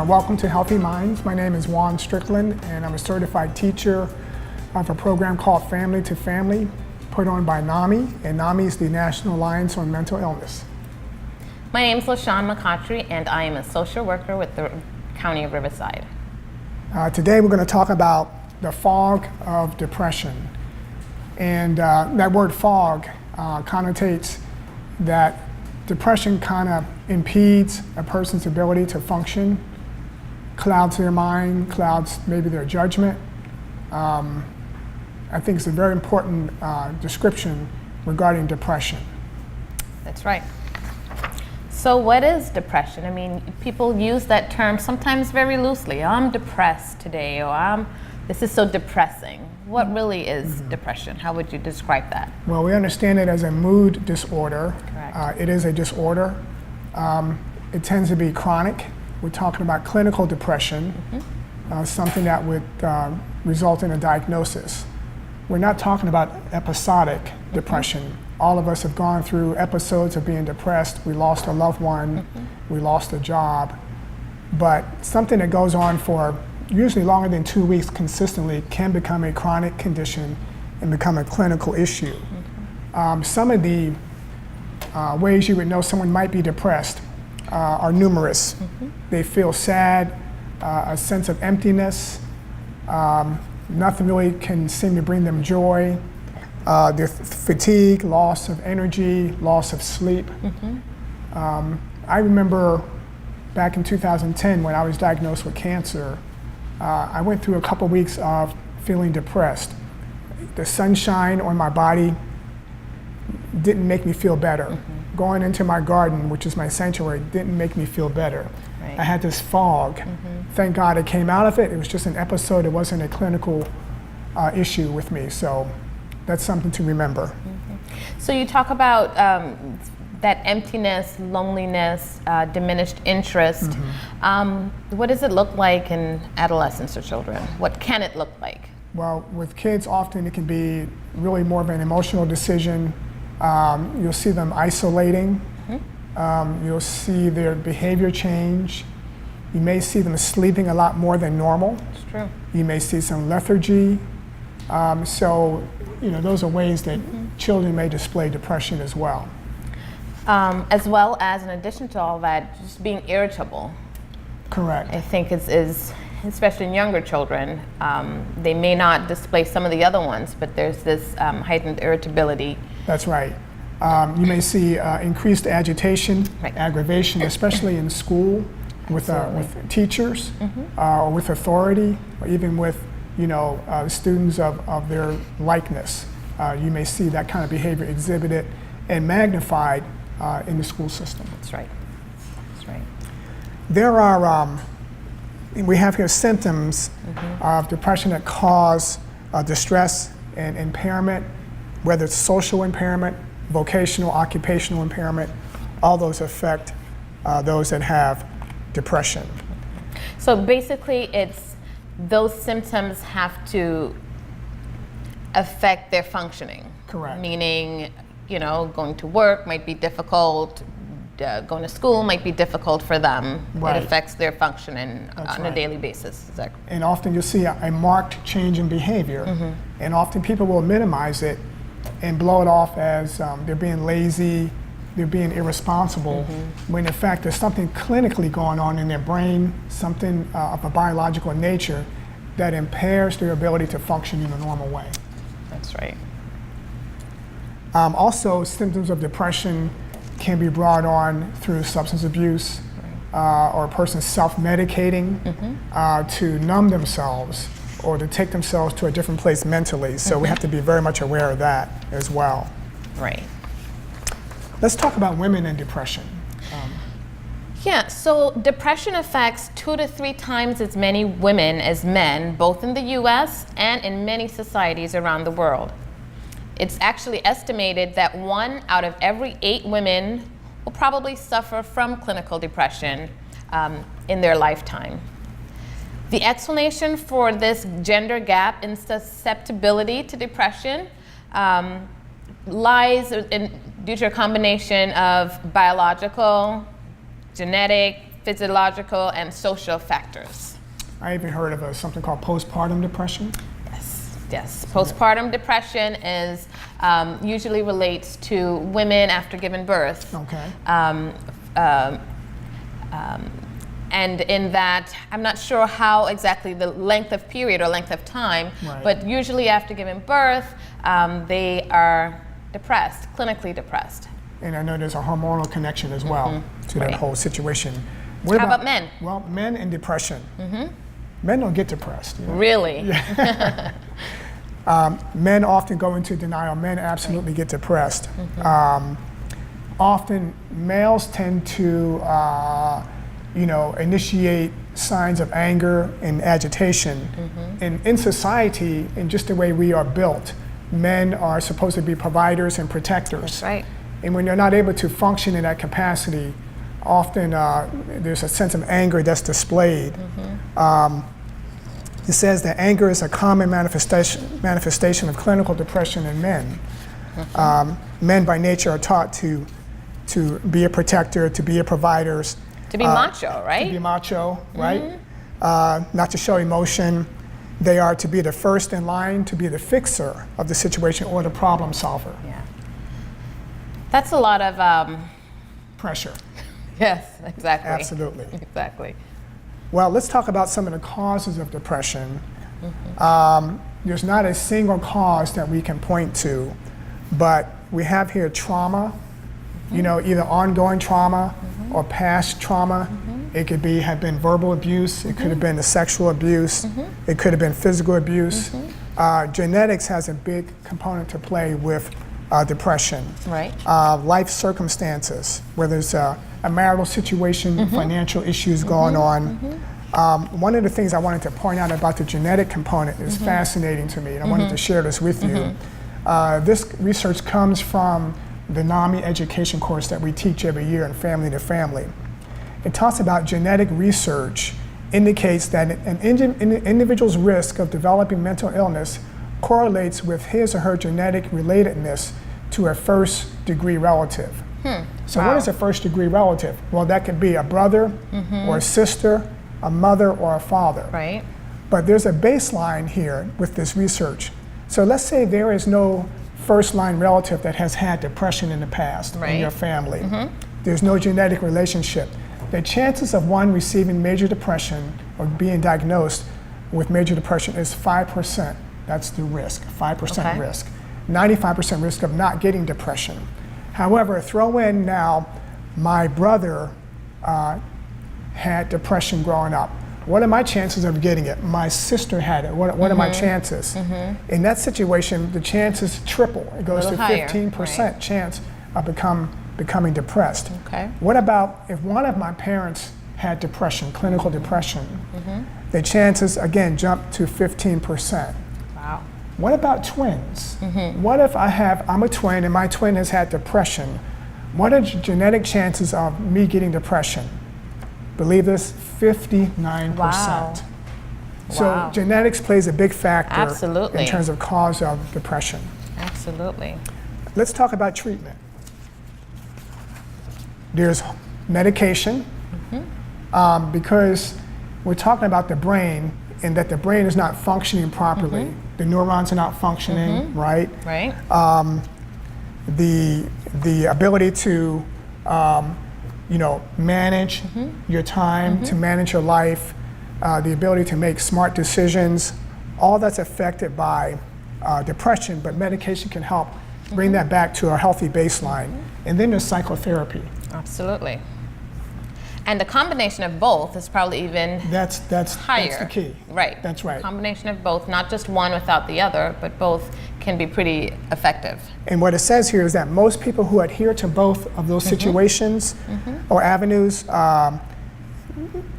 Welcome to Healthy Minds. My name is Juan Strickland, and I'm a certified teacher of a program called Family to Family, put on by NAMI, and NAMI is the National Alliance on Mental Illness. My name is LaShawn McCautry, and I am a social worker with the County of Riverside. Today we're going to talk about the fog of depression. And that word fog connotates that depression kind of impedes a person's ability to function, clouds their mind, clouds maybe their judgment. I think it's a very important description regarding depression. That's right. So what is depression? I mean, people use that term sometimes very loosely. I'm depressed today, or this is so depressing. What really is depression? How would you describe that? Well, we understand it as a mood disorder. Correct. It is a disorder. It tends to be chronic. We're talking about clinical depression, something that would result in a diagnosis. We're not talking about episodic depression. All of us have gone through episodes of being depressed. We lost a loved one, we lost a job, but something that goes on for usually longer than 2 weeks consistently can become a chronic condition and become a clinical issue. Some of the ways you would know someone might be depressed are numerous. They feel sad, a sense of emptiness, nothing really can seem to bring them joy. Their fatigue, loss of energy, loss of sleep. I remember back in 2010 when I was diagnosed with cancer, I went through a couple weeks of feeling depressed. The sunshine on my body didn't make me feel better. Going into my garden, which is my sanctuary, didn't make me feel better. Right. I had this fog. Thank God I came out of it. It was just an episode. It wasn't a clinical issue with me. So that's something to remember. So you talk about that emptiness, loneliness, diminished interest. What does it look like in adolescents or children? What can it look like? Well, with kids, often it can be really more of an emotional decision. You'll see them isolating. You'll see their behavior change. You may see them sleeping a lot more than normal. It's true. You may see some lethargy. So, those are ways that children may display depression as well. As well as, in addition to all that, just being irritable. Correct. I think is especially in younger children, they may not display some of the other ones, but there's this heightened irritability. That's right. You may see increased agitation, Right. aggravation, especially in school with teachers or with authority, or even with students of their likeness. You may see that kind of behavior exhibited and magnified in the school system. That's right. That's right. There are, we have here symptoms of depression that cause distress and impairment, whether it's social impairment, vocational, occupational impairment. All those affect those that have depression. So basically, it's those symptoms have to affect their functioning. Correct. Meaning, going to work might be difficult, going to school might be difficult for them. Right. It affects their functioning on a right. daily basis. Is that correct? And often you'll see a marked change in behavior. And often people will minimize it and blow it off as they're being lazy, they're being irresponsible, when in fact there's something clinically going on in their brain, something of a biological nature that impairs their ability to function in a normal way. That's right. Also, symptoms of depression can be brought on through substance abuse or a person self-medicating to numb themselves or to take themselves to a different place mentally. So we have to be very much aware of that as well. Right. Let's talk about women and depression. Yeah, so depression affects 2 to 3 times as many women as men, both in the US and in many societies around the world. It's actually estimated that 1 out of every 8 women will probably suffer from clinical depression in their lifetime. The explanation for this gender gap in susceptibility to depression lies due to a combination of biological, genetic, physiological and social factors. I even heard of something called postpartum depression. Yes. Postpartum depression is usually relates to women after giving birth. Okay. And in that, I'm not sure how exactly the length of period or length of time, Right. but usually after giving birth, they are depressed, clinically depressed. And I know there's a hormonal connection as well to that Right. whole situation. How about men? Well, men and depression. Men don't get depressed. You know? Really? Men often go into denial. Men absolutely get depressed. Often males tend to, initiate signs of anger and agitation. And in society, in just the way we are built, men are supposed to be providers and protectors. That's right. And when they're not able to function in that capacity, often there's a sense of anger that's displayed. It says that anger is a common manifestation of clinical depression in men. Men by nature are taught to be a protector, to be a provider. To be macho, right? To be macho, right? Not to show emotion. They are to be the first in line, to be the fixer of the situation or the problem solver. Yeah. That's a lot of, Pressure. yes, exactly. Absolutely. Exactly. Well, let's talk about some of the causes of depression. There's not a single cause that we can point to, but we have here trauma, either ongoing trauma or past trauma. It could have been verbal abuse, it could have been the sexual abuse, it could have been physical abuse. Genetics has a big component to play with depression. Right. Life circumstances, whether it's a marital situation, financial issues going on. One of the things I wanted to point out about the genetic component is fascinating to me, and I wanted to share this with you. This research comes from the NAMI education course that we teach every year in Family to Family. It talks about genetic research indicates that an individual's risk of developing mental illness correlates with his or her genetic relatedness to a first-degree relative. So what is a first-degree relative? Well, that could be a brother or a sister, a mother or a father. Right. But there's a baseline here with this research. So let's say there is no first-line relative that has had depression in the past in your family. There's no genetic relationship. The chances of one receiving major depression or being diagnosed with major depression is 5%. That's the risk, 5% risk. 95% risk of not getting depression. However, throw in now, my brother had depression growing up. What are my chances of getting it? My sister had it. What are my chances? In that situation, the chances triple. It goes to 15% chance of becoming depressed. Okay. What about if one of my parents had depression, clinical depression? The chances, again, jump to 15%. Wow. What about twins? What if I'm a twin and my twin has had depression? What are genetic chances of me getting depression? Believe this, 59%. Wow. So Wow. genetics plays a big factor Absolutely. in terms of cause of depression. Absolutely. Let's talk about treatment. There's medication, because we're talking about the brain and that the brain is not functioning properly. The neurons are not functioning, right? Right. The ability to manage your time, to manage your life, the ability to make smart decisions, all that's affected by depression, but medication can help bring that back to a healthy baseline. And then there's psychotherapy. Absolutely. And the combination of both is probably even That's higher. the key. Right. That's right. Combination of both, not just one without the other, but both can be pretty effective. And what it says here is that most people who adhere to both of those situations or avenues,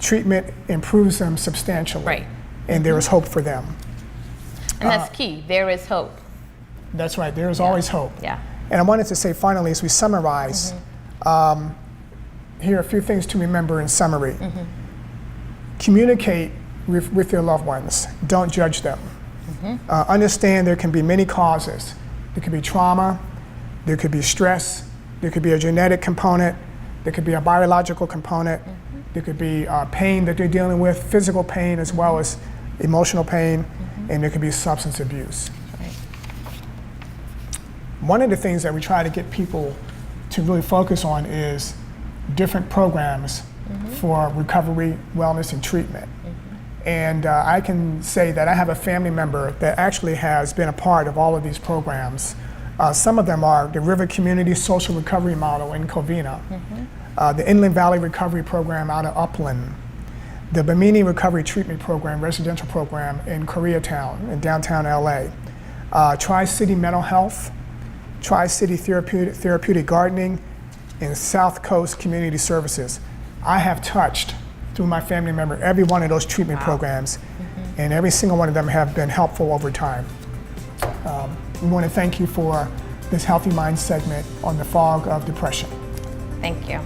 treatment improves them substantially. Right. And there is hope for them. And that's key. There is hope. That's right, there is always hope. Yeah. And I wanted to say finally, as we summarize, here are a few things to remember in summary. Communicate with your loved ones. Don't judge them. Understand there can be many causes. There could be trauma, there could be stress, there could be a genetic component, there could be a biological component. There could be pain that they're dealing with, physical pain as well as emotional pain, and there could be substance abuse. Right. One of the things that we try to get people to really focus on is different programs for recovery, wellness, and treatment. And I can say that I have a family member that actually has been a part of all of these programs. Some of them are the River Community Social Recovery Model in Covina, the Inland Valley Recovery Program out of Upland, the Bimini Recovery Treatment Program, residential program in Koreatown in downtown LA, Tri-City Mental Health, Tri-City Therapeutic Gardening, and South Coast Community Services. I have touched, through my family member, every one of those treatment programs, and every single one of them have been helpful over time. We want to thank you for this Healthy Mind segment on the fog of depression. Thank you.